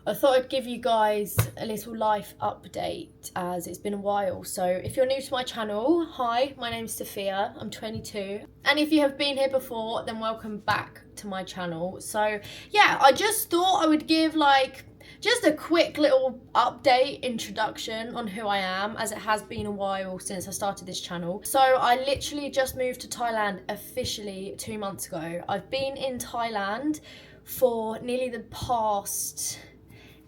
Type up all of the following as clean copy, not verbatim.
I thought I'd give you guys a little life update as it's been a while. So if you're new to my channel, hi, my name's Sophia, I'm 22. And if you have been here before, then welcome back to my channel. So yeah, I just thought I would give just a quick little update introduction on who I am, as it has been a while since I started this channel. So I literally just moved to Thailand officially 2 months ago. I've been in Thailand for nearly the past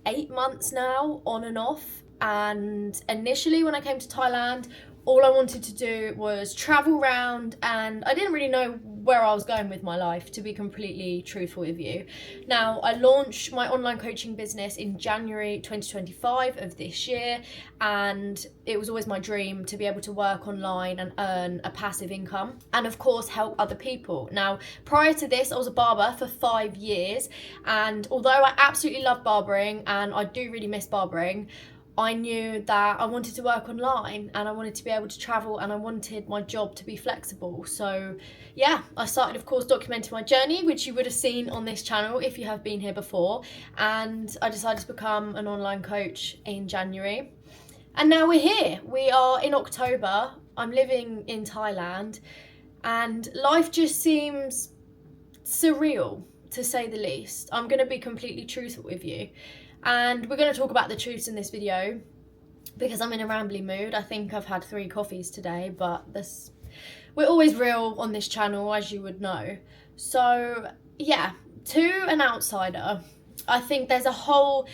8 months now, on and off. And initially when I came to Thailand, all I wanted to do was travel around, and I didn't really know where I was going with my life, to be completely truthful with you. Now, I launched my online coaching business in January 2025 of this year, and it was always my dream to be able to work online and earn a passive income, and of course help other people. Now, prior to this, I was a barber for 5 years, and although I absolutely love barbering and I do really miss barbering, I knew that I wanted to work online and I wanted to be able to travel, and I wanted my job to be flexible. So yeah, I started, of course, documenting my journey, which you would have seen on this channel if you have been here before, and I decided to become an online coach in January. And now we're here. We are in October. I'm living in Thailand, and life just seems surreal, to say the least. I'm going to be completely truthful with you. And we're going to talk about the truths in this video because I'm in a rambly mood. I think I've had 3 coffees today, but we're always real on this channel, as you would know. So yeah, to an outsider, I think there's a whole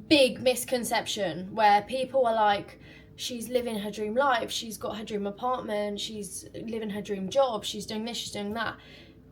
big misconception where people are like, she's living her dream life, she's got her dream apartment, she's living her dream job, she's doing this, she's doing that.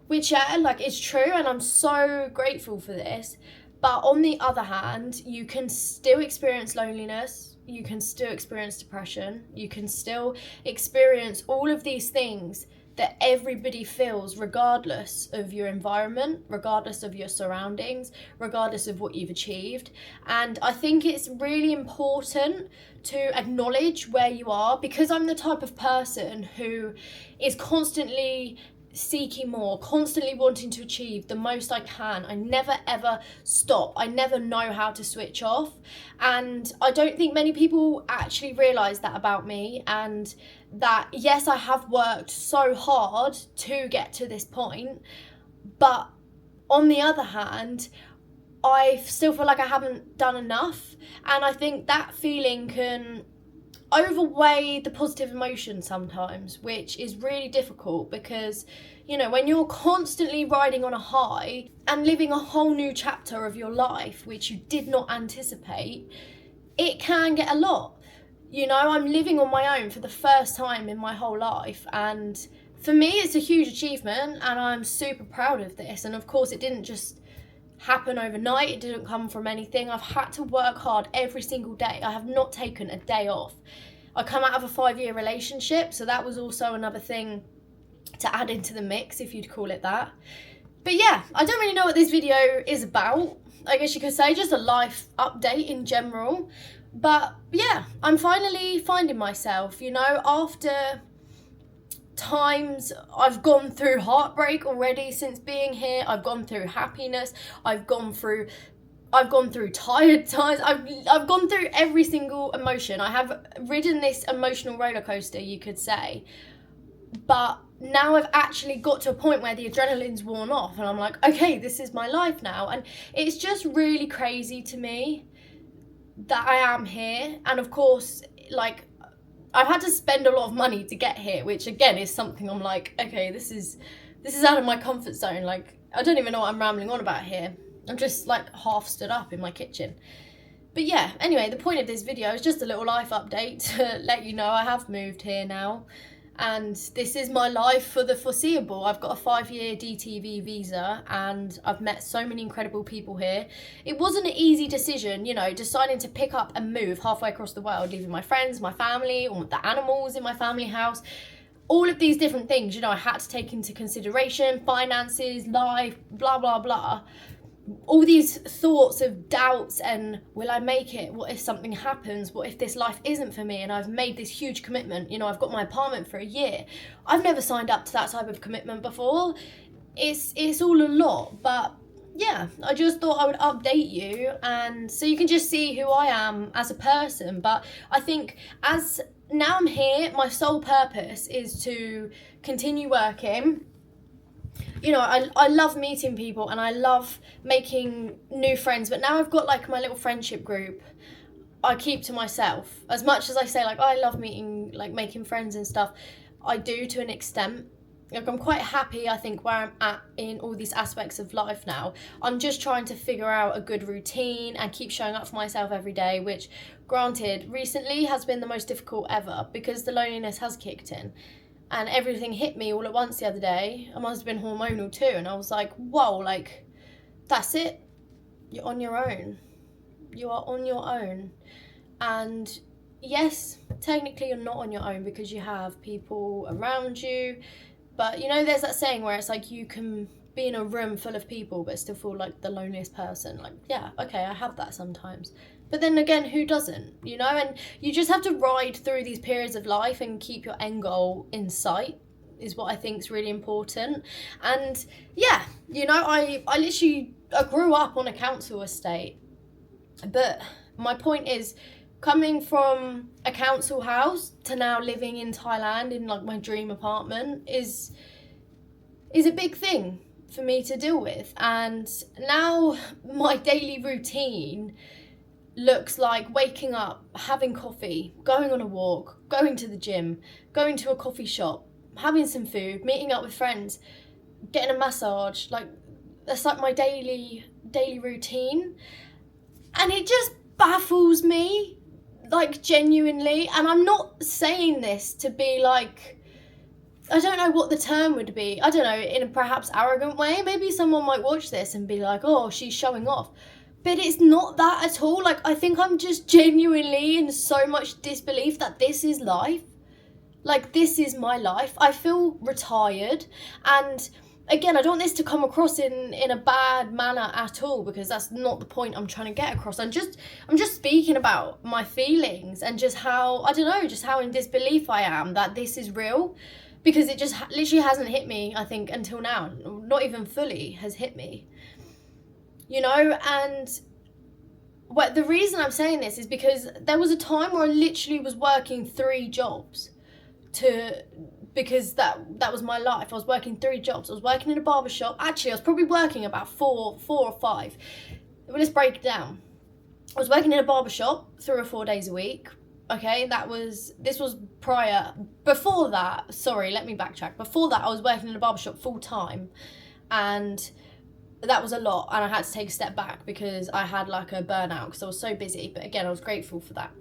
Which, yeah, is true, and I'm so grateful for this. But on the other hand, you can still experience loneliness, you can still experience depression, you can still experience all of these things that everybody feels, regardless of your environment, regardless of your surroundings, regardless of what you've achieved. And I think it's really important to acknowledge where you are, because I'm the type of person who is constantly seeking more, constantly wanting to achieve the most I can. I never ever stop. I never know how to switch off, and I don't think many people actually realize that about me, and that yes, I have worked so hard to get to this point, but on the other hand, I still feel like I haven't done enough. And I think that feeling can overweigh the positive emotion sometimes, which is really difficult because, you know, when you're constantly riding on a high and living a whole new chapter of your life which you did not anticipate, it can get a lot. You know, I'm living on my own for the first time in my whole life, and for me it's a huge achievement, and I'm super proud of this. And of course, it didn't just happen overnight, it didn't come from anything. I've had to work hard every single day. I have not taken a day off. I come out of a 5-year relationship, so that was also another thing to add into the mix, if you'd call it that. But yeah, I don't really know what this video is about. I guess you could say just a life update in general. But yeah, I'm finally finding myself, you know, after times I've gone through heartbreak already since being here. I've gone through happiness. I've gone through tired times. I've gone through every single emotion. I have ridden this emotional roller coaster, you could say. But now I've actually got to a point where the adrenaline's worn off, and I'm like, okay, this is my life now. And it's just really crazy to me that I am here. And of course, I've had to spend a lot of money to get here, which again is something I'm like, okay, this is out of my comfort zone. Like, I don't even know what I'm rambling on about here. I'm just half stood up in my kitchen. But yeah, anyway, the point of this video is just a little life update to let you know I have moved here now. And this is my life for the foreseeable. I've got a 5-year DTV visa, and I've met so many incredible people here. It wasn't an easy decision, you know, deciding to pick up and move halfway across the world, leaving my friends, my family, or the animals in my family house. All of these different things, you know, I had to take into consideration: finances, life, blah, blah, blah. All these thoughts of doubts and, will I make it? What if something happens? What if this life isn't for me? And I've made this huge commitment. You know, I've got my apartment for a year. I've never signed up to that type of commitment before. It's all a lot, but yeah, I just thought I would update you, and so you can just see who I am as a person. But I think as now I'm here, my sole purpose is to continue working. You know, I love meeting people and I love making new friends, but now I've got like my little friendship group I keep to myself. As much as I say like I love meeting, like making friends and stuff, I do to an extent. Like I'm quite happy, I think, where I'm at in all these aspects of life now. I'm just trying to figure out a good routine and keep showing up for myself every day, which granted recently has been the most difficult ever because the loneliness has kicked in and everything hit me all at once the other day. I must have been hormonal too, and I was like, whoa, like that's it, you're on your own. You are on your own. And yes, technically you're not on your own because you have people around you. But you know, there's that saying where it's like you can be in a room full of people but still feel like the loneliest person. Like, yeah, okay, I have that sometimes. But then again, who doesn't? You know, and you just have to ride through these periods of life and keep your end goal in sight is what I think is really important. And yeah, you know, I grew up on a council estate. But my point is, coming from a council house to now living in Thailand in like my dream apartment is a big thing for me to deal with. And now my daily routine looks like waking up, having coffee, going on a walk, going to the gym, going to a coffee shop, having some food, meeting up with friends, getting a massage. Like that's like my daily routine. And it just baffles me, like genuinely. And I'm not saying this to be like, I don't know what the term would be. I don't know, in a perhaps arrogant way. Maybe someone might watch this and be like, oh, she's showing off. But it's not that at all. Like, I think I'm just genuinely in so much disbelief that this is life. Like, this is my life. I feel retired. And again, I don't want this to come across in a bad manner at all, because that's not the point I'm trying to get across. I'm just speaking about my feelings and just how, I don't know, just how in disbelief I am that this is real, because it just literally hasn't hit me, I think, until now. Not even fully has hit me, you know. And the reason I'm saying this is because there was a time where I literally was working 3 jobs because that was my life. I was working 3 jobs. I was working in a barbershop. Actually, I was probably working about four or five. Well, let's break it down. I was working in a barbershop 3 or 4 days a week. Okay, this was before that, sorry, let me backtrack. Before that, I was working in a barbershop full time, and that was a lot, and I had to take a step back because I had like a burnout because I was so busy. But again, I was grateful for that.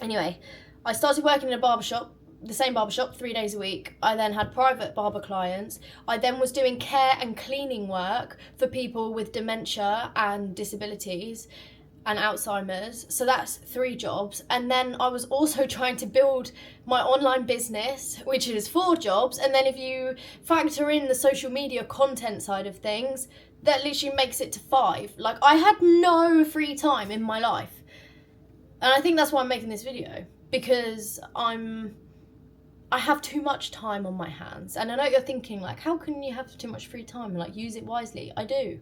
Anyway, I started working in a barbershop, the same barbershop, 3 days a week. I then had private barber clients. I then was doing care and cleaning work for people with dementia and disabilities and Alzheimer's. So that's 3 jobs. And then I was also trying to build my online business, which is 4 jobs. And then if you factor in the social media content side of things, that literally makes it to 5. Like, I had no free time in my life. And I think that's why I'm making this video, because I have too much time on my hands. And I know you're thinking, like, how can you have too much free time? Like, use it wisely. I do.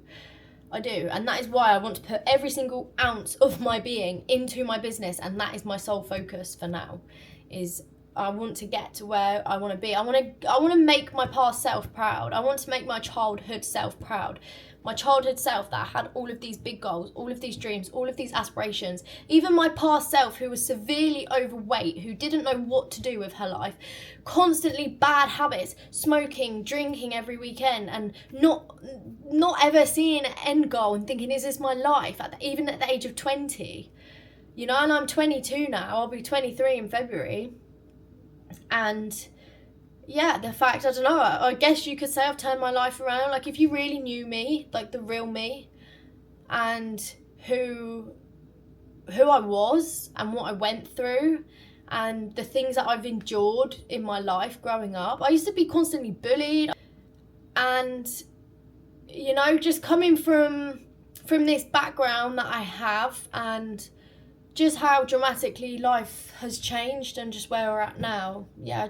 And that is why I want to put every single ounce of my being into my business. And that is my sole focus for now, is I want to get to where I want to be. I want to make my past self proud. I want to make my childhood self proud. My childhood self that had all of these big goals, all of these dreams, all of these aspirations. Even my past self who was severely overweight, who didn't know what to do with her life, constantly bad habits, smoking, drinking every weekend, and not ever seeing an end goal and thinking, is this my life? Even at the age of 20, you know, and I'm 22 now. I'll be 23 in February. And yeah, the fact, I don't know, I guess you could say I've turned my life around. Like, if you really knew me, like the real me, and who I was and what I went through and the things that I've endured in my life growing up. I used to be constantly bullied, and you know, just coming from this background that I have, and just how dramatically life has changed and just where we're at now. Yeah,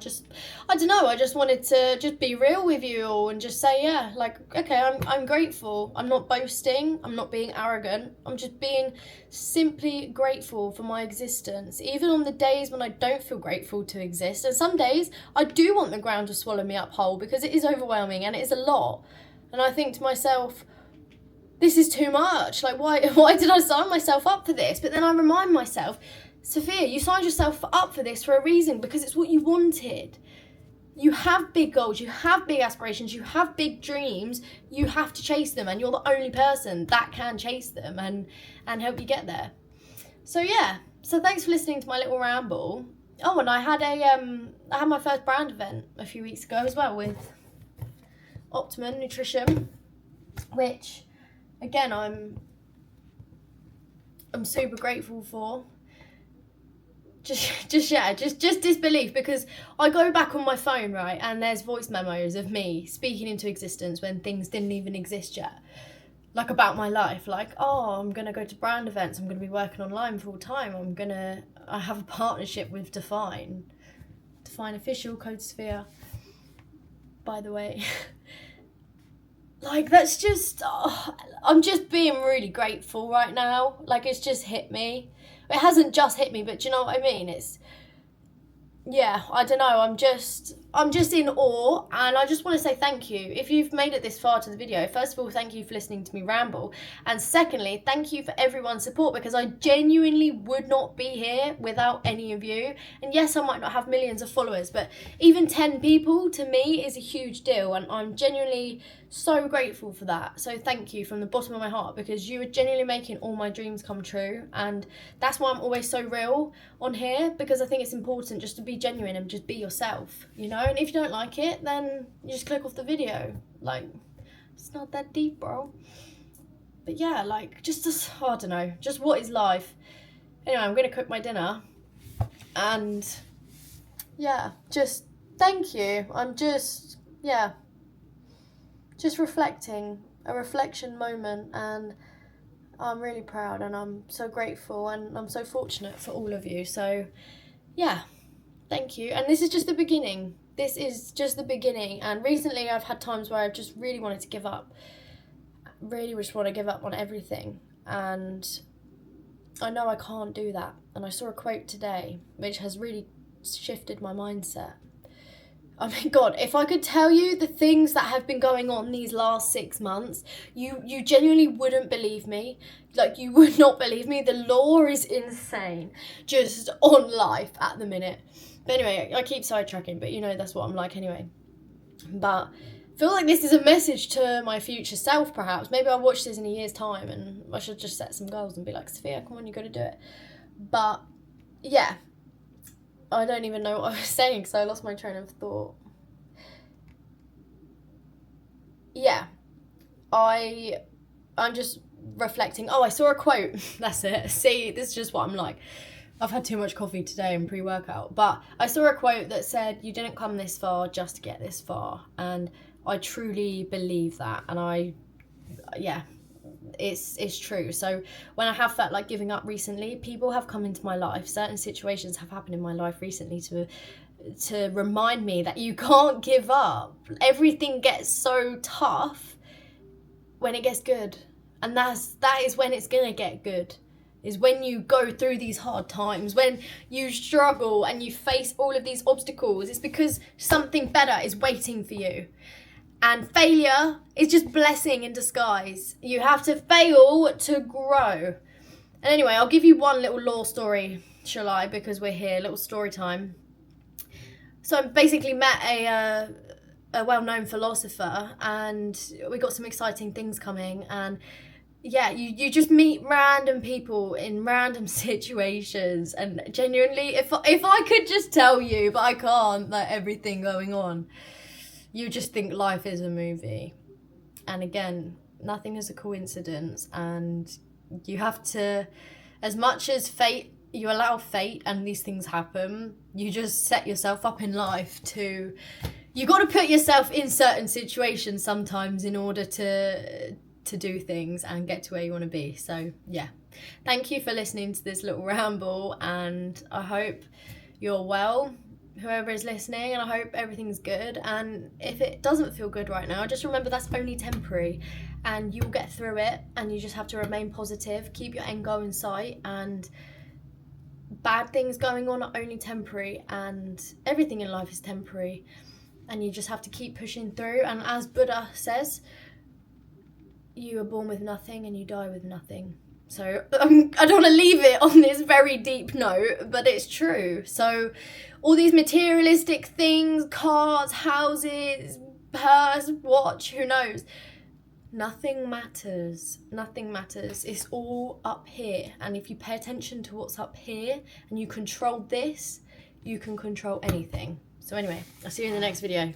I don't know, I just wanted to just be real with you all and just say, yeah, like, okay, I'm grateful. I'm not boasting, I'm not being arrogant, I'm just being simply grateful for my existence, even on the days when I don't feel grateful to exist. And some days I do want the ground to swallow me up whole, because it is overwhelming and it is a lot. And I think to myself, this is too much. Like, why did I sign myself up for this? But then I remind myself, Sophia, you signed yourself up for this for a reason, because it's what you wanted. You have big goals, you have big aspirations, you have big dreams, you have to chase them, and you're the only person that can chase them and help you get there. So yeah, so thanks for listening to my little ramble. Oh, and I had my first brand event a few weeks ago as well with Optimum Nutrition, which again I'm super grateful for. Just disbelief, because I go back on my phone, right, and there's voice memos of me speaking into existence when things didn't even exist yet, like about my life, like, oh, I'm gonna go to brand events, I'm gonna be working online full time, I have a partnership with Define Official, Code Sphere, by the way. Like, that's just, I'm just being really grateful right now. Like, it's just hit me. It hasn't just hit me, but do you know what I mean? It's, yeah, I don't know, I'm just in awe, and I just want to say thank you. If you've made it this far to the video, first of all, thank you for listening to me ramble, and secondly, thank you for everyone's support, because I genuinely would not be here without any of you. And yes, I might not have millions of followers, but even 10 people to me is a huge deal, and I'm genuinely so grateful for that. So thank you from the bottom of my heart, because you are genuinely making all my dreams come true, and that's why I'm always so real on here, because I think it's important just to be genuine and just be yourself, you know. And if you don't like it, then you just click off the video. Like, it's not that deep, bro. But yeah, like, I don't know, just what is life? Anyway, I'm gonna cook my dinner, and yeah, just thank you. I'm just reflecting, a reflection moment, and I'm really proud, and I'm so grateful, and I'm so fortunate for all of you. So yeah, thank you. And this is just the beginning. This is just the beginning. And recently I've had times where I've just really wanted to give up. Really just want to give up on everything. And I know I can't do that. And I saw a quote today which has really shifted my mindset. Oh my God, if I could tell you the things that have been going on these last 6 months, you genuinely wouldn't believe me. Like, you would not believe me. The law is insane just on life at the minute. But anyway, I keep sidetracking, but you know that's what I'm like anyway. But I feel like this is a message to my future self, perhaps. Maybe I'll watch this in a year's time and I should just set some goals and be like, Sophia, come on, you got to do it. But yeah, I don't even know what I was saying because I lost my train of thought. Yeah, I'm just reflecting. Oh, I saw a quote. That's it. See, this is just what I'm like. I've had too much coffee today and pre-workout, but I saw a quote that said, you didn't come this far just to get this far. And I truly believe that. And it's true. So when I have felt like giving up recently, people have come into my life. Certain situations have happened in my life recently to remind me that you can't give up. Everything gets so tough when it gets good. And that is when it's gonna get good. Is when you go through these hard times, when you struggle and you face all of these obstacles. It's because something better is waiting for you. And failure is just blessing in disguise. You have to fail to grow. And anyway, I'll give you one little law story, shall I? Because we're here, little story time. So I basically met a well-known philosopher, and we got some exciting things coming. And yeah, you just meet random people in random situations, and genuinely, if I could just tell you, but I can't, like, everything going on, you just think life is a movie. And again, nothing is a coincidence, and you have to, as much as you allow fate and these things happen, you just set yourself up in life you got to put yourself in certain situations sometimes in order to to do things and get to where you want to be. So yeah, thank you for listening to this little ramble, and I hope you're well, whoever is listening, and I hope everything's good. And if it doesn't feel good right now, just remember that's only temporary, and you'll get through it, and you just have to remain positive, keep your end goal in sight, and bad things going on are only temporary, and everything in life is temporary, and you just have to keep pushing through. And as Buddha says, you are born with nothing and you die with nothing. So I don't want to leave it on this very deep note, but it's true. So all these materialistic things, cars, houses, purse, watch, who knows, nothing matters. Nothing matters. It's all up here, and if you pay attention to what's up here and you control this, you can control anything. So anyway, I'll see you in the next video.